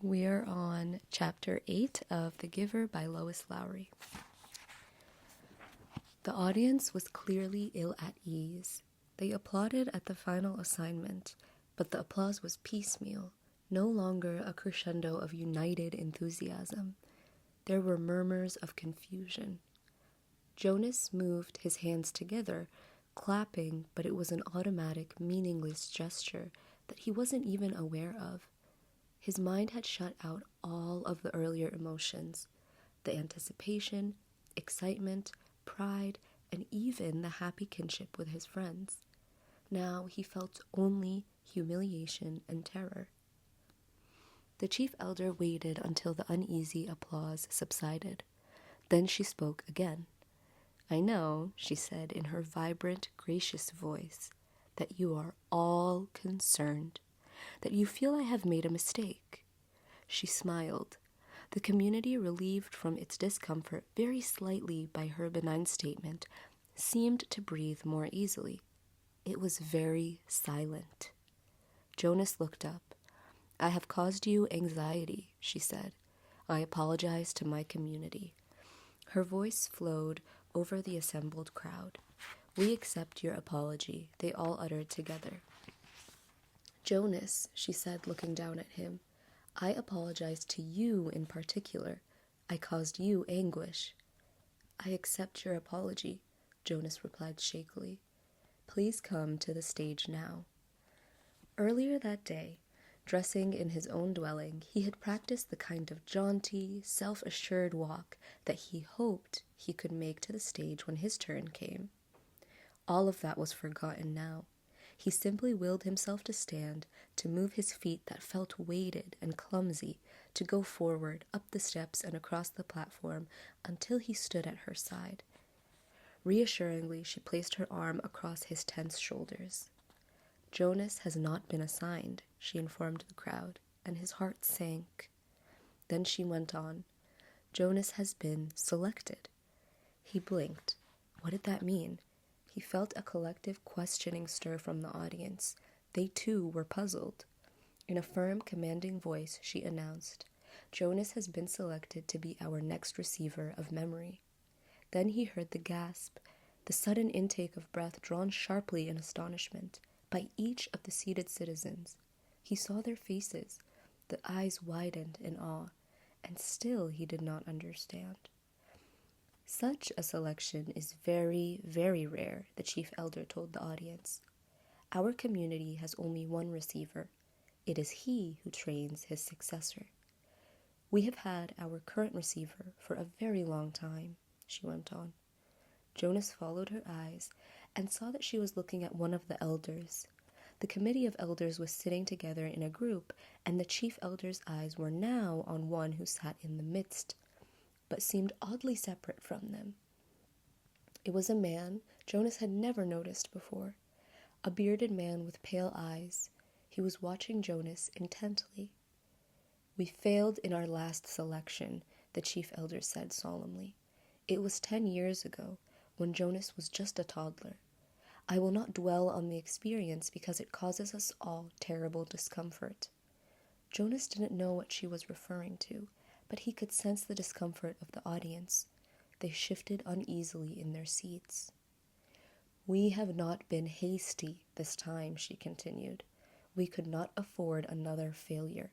We're on Chapter 8 of The Giver by Lois Lowry. The audience was clearly ill at ease. They applauded at the final assignment, but the applause was piecemeal, no longer a crescendo of united enthusiasm. There were murmurs of confusion. Jonas moved his hands together, clapping, but it was an automatic, meaningless gesture that he wasn't even aware of. His mind had shut out all of the earlier emotions, the anticipation, excitement, pride, and even the happy kinship with his friends. Now he felt only humiliation and terror. The chief elder waited until the uneasy applause subsided. Then she spoke again. "I know," she said in her vibrant, gracious voice, "that you are all concerned, that you feel I have made a mistake." She smiled, the community, relieved from its discomfort very slightly by her benign statement, seemed to breathe more easily. It was very silent. Jonas looked up. "I have caused you anxiety," she said. "I apologize to my community." Her voice flowed over the assembled crowd. "We accept your apology," they all uttered together. "Jonas," she said, looking down at him, "I apologize to you in particular. I caused you anguish." "I accept your apology," Jonas replied shakily. "Please come to the stage now." Earlier that day, dressing in his own dwelling, he had practiced the kind of jaunty, self-assured walk that he hoped he could make to the stage when his turn came. All of that was forgotten now. He simply willed himself to stand, to move his feet that felt weighted and clumsy, to go forward, up the steps and across the platform, until he stood at her side. Reassuringly, she placed her arm across his tense shoulders. "Jonas has not been assigned," she informed the crowd, and his heart sank. Then she went on, "Jonas has been selected." He blinked. What did that mean? He felt a collective questioning stir from the audience. They too were puzzled. In a firm, commanding voice, she announced, "Jonas has been selected to be our next receiver of memory." Then he heard the gasp, the sudden intake of breath drawn sharply in astonishment by each of the seated citizens. He saw their faces, the eyes widened in awe, and still he did not understand. "Such a selection is very, very rare," the chief elder told the audience. "Our community has only one receiver. It is he who trains his successor. We have had our current receiver for a very long time," she went on. Jonas followed her eyes and saw that she was looking at one of the elders. The committee of elders was sitting together in a group, and the chief elder's eyes were now on one who sat in the midst, but seemed oddly separate from them. It was a man Jonas had never noticed before, a bearded man with pale eyes. He was watching Jonas intently. "We failed in our last selection," the chief elder said solemnly. "It was 10 years ago, when Jonas was just a toddler. I will not dwell on the experience because it causes us all terrible discomfort." Jonas didn't know what she was referring to, but he could sense the discomfort of the audience. They shifted uneasily in their seats. "We have not been hasty this time," she continued. "We could not afford another failure.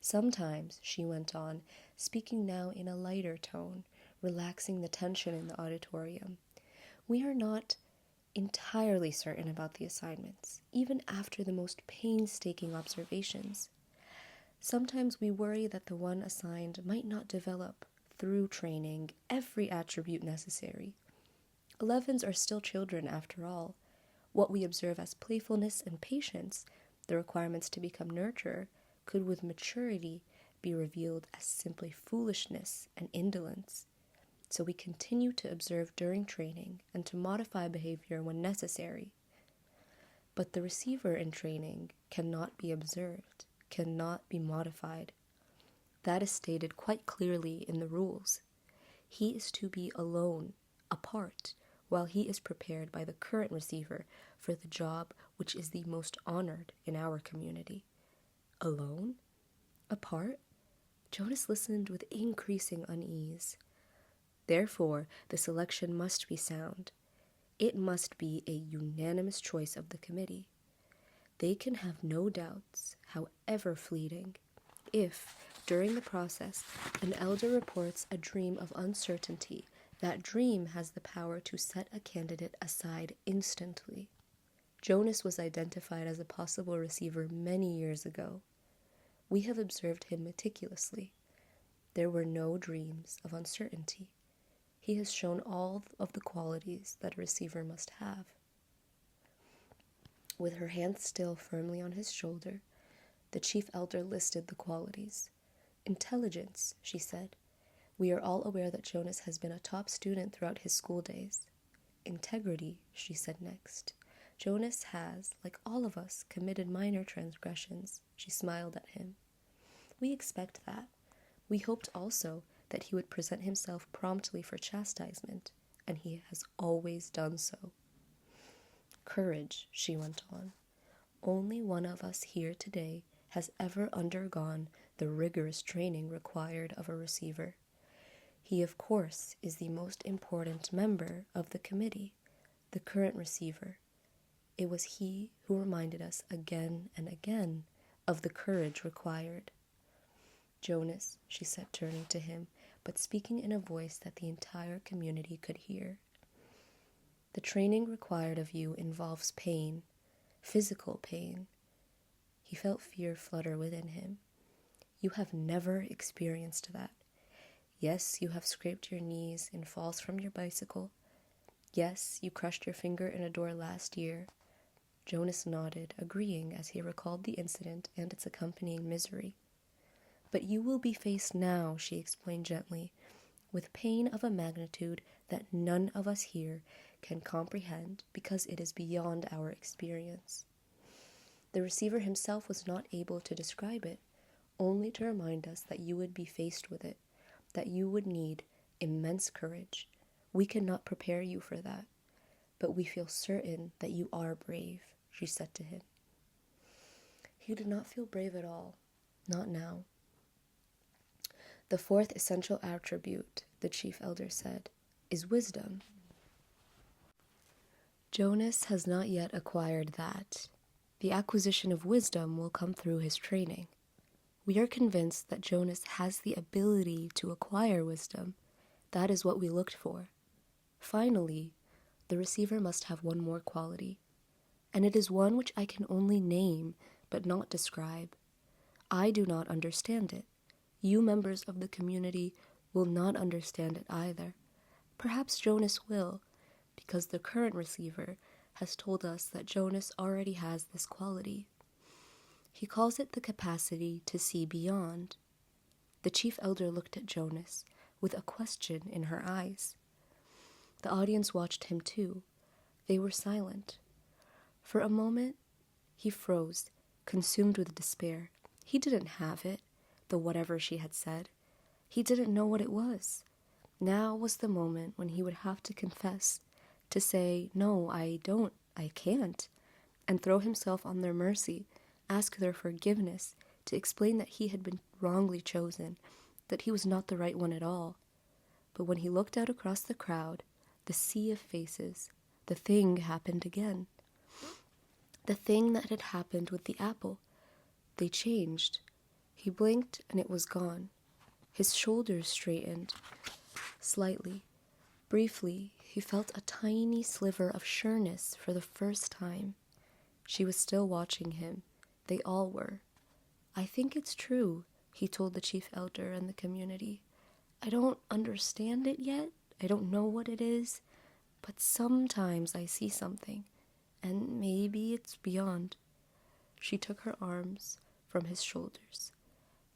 Sometimes," she went on, speaking now in a lighter tone, relaxing the tension in the auditorium, "we are not entirely certain about the assignments, even after the most painstaking observations. Sometimes we worry that the one assigned might not develop, through training, every attribute necessary. 11s are still children after all. What we observe as playfulness and patience, the requirements to become nurturer, could with maturity be revealed as simply foolishness and indolence. So we continue to observe during training and to modify behavior when necessary. But the receiver in training cannot be observed, cannot be modified. That is stated quite clearly in the rules. He is to be alone, apart, while he is prepared by the current receiver for the job which is the most honored in our community." "Alone?" apart? Jonas listened with increasing unease. Therefore, the selection must be sound. It must be a unanimous choice of the committee. They can have no doubts, however fleeting, if, during the process, an elder reports a dream of uncertainty, that dream has the power to set a candidate aside instantly. Jonas was identified as a possible receiver many years ago. We have observed him meticulously. There were no dreams of uncertainty. He has shown all of the qualities that a receiver must have. With her hand still firmly on his shoulder, the chief elder listed the qualities. Intelligence, she said. We are all aware that Jonas has been a top student throughout his school days. Integrity, she said next. Jonas has, like all of us, committed minor transgressions. She smiled at him. We expect that. We hoped also that he would present himself promptly for chastisement, and he has always done so. Courage, she went on. Only one of us here today has ever undergone the rigorous training required of a receiver. He, of course, is the most important member of the committee, the current receiver. It was he who reminded us again and again of the courage required. Jonas, she said, turning to him, but speaking in a voice that the entire community could hear. The training required of you involves pain, physical pain. He felt fear flutter within him. You have never experienced that. Yes, you have scraped your knees in falls from your bicycle. Yes, you crushed your finger in a door last year. Jonas nodded, agreeing as he recalled the incident and its accompanying misery. But you will be faced now, she explained gently, with pain of a magnitude that none of us here can comprehend because it is beyond our experience. The receiver himself was not able to describe it, only to remind us that you would be faced with it, that you would need immense courage. We cannot prepare you for that, but we feel certain that you are brave, she said to him. He did not feel brave at all, not now. The fourth essential attribute, the chief elder said, is wisdom. Jonas has not yet acquired that. The acquisition of wisdom will come through his training. We are convinced that Jonas has the ability to acquire wisdom. That is what we looked for. Finally, the receiver must have one more quality, and it is one which I can only name but not describe. I do not understand it. You members of the community will not understand it either. Perhaps Jonas will, because the current receiver has told us that Jonas already has this quality. He calls it the capacity to see beyond. The chief elder looked at Jonas with a question in her eyes. The audience watched him too. They were silent. For a moment, he froze, consumed with despair. He didn't have it, the whatever she had said. He didn't know what it was. Now was the moment when he would have to confess, to say, no, I can't, and throw himself on their mercy, ask their forgiveness, to explain that he had been wrongly chosen, that he was not the right one at all. But when he looked out across the crowd, the sea of faces, the thing happened again. The thing that had happened with the apple. They changed. He blinked and it was gone. His shoulders straightened slightly. Briefly, he felt a tiny sliver of sureness for the first time. She was still watching him. They all were. I think it's true, he told the chief elder and the community. I don't understand it yet. I don't know what it is. But sometimes I see something. And maybe it's beyond. She took her arms from his shoulders.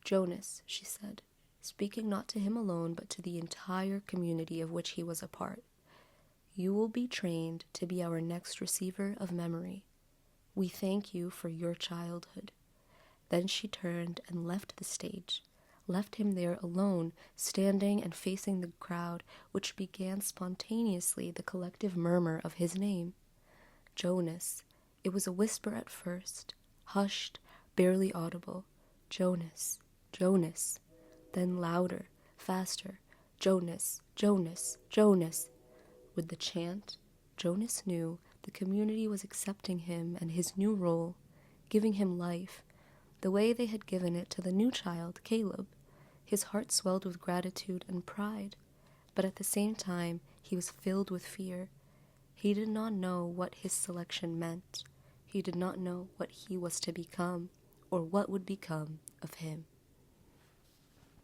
Jonas, she said, speaking not to him alone, but to the entire community of which he was a part. You will be trained to be our next receiver of memory. We thank you for your childhood. Then she turned and left the stage, left him there alone, standing and facing the crowd, which began spontaneously the collective murmur of his name. Jonas. It was a whisper at first, hushed, barely audible. Jonas, Jonas. Then louder, faster, Jonas, Jonas, Jonas. With the chant, Jonas knew the community was accepting him and his new role, giving him life, the way they had given it to the new child, Caleb. His heart swelled with gratitude and pride, but at the same time he was filled with fear. He did not know what his selection meant. He did not know what he was to become, or what would become of him.